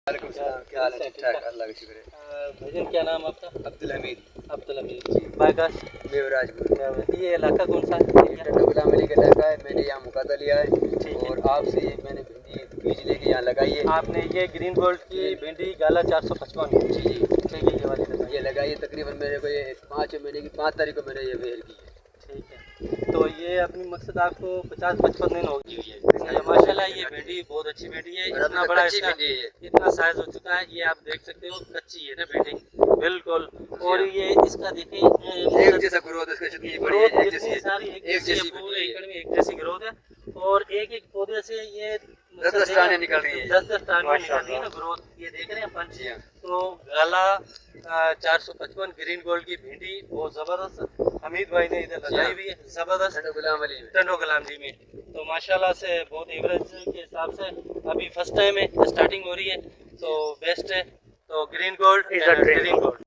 वालेकुम सलाम, क्या हाल है? ठीक ठाक, अल्लाह का शुक्र है। भाईजान क्या नाम आपका? अब्दुल हमीद। अब्दुल हमीद। बागास देवराजपुर। ये इलाका कौन सा है? ये टन्नू गुलाम अली का इलाका है। मैंने यहाँ मुकाता लिया है ठीक है। और आपसे ये मैंने भिंडी बीज लेके यहाँ लगाई है। आपने ये ग्रीन गोल्ड की भिंडी गाला 455 जी जी, ठीक है, ये वाली बताइए। ये लगाई है। तकरीबन मेरे को ये 5 महीने की 5 तारीख को मैंने ये वेयर की है। ठीक है, तो ये अपनी मकसद आपको 50-55 दिन होगी हुई है। माशाल्लाह ये भिंडी बहुत अच्छी भिंडी है। इतना बड़ा कच्ची इसका भिंडी है। इतना साइज हो चुका है, ये आप देख सकते हो कच्ची है ना भिंडी बिल्कुल। और ये इसका देखिए एक जैसा ग्रोथ है इसका, जितनी बड़ी है एक जैसी है। सारी एक जैसी पूरे भिंडी है। एकड़ में एक जैसी ग्रोथ है। और एक एक पौधे से ये 10-10 टाने निकल रही है। 10-10 टाने निकल रही है ना ग्रोथ। ये देख रहे हैं पंच। जी हाँ। तो गाला 455 ग्रीन गोल्ड की भिंडी बहुत जबरदस्त हमीद भाई ने इधर लगाई हुई है, जबरदस्त टन्नू गुलाम अली में। टंडो गुलाम जी में। तो माशाल्लाह से बहुत एवरेज के हिसाब से अभी फर्स्ट टाइम है, स्टार्टिंग हो रही है, तो बेस्ट है। तो green gold is a green gold.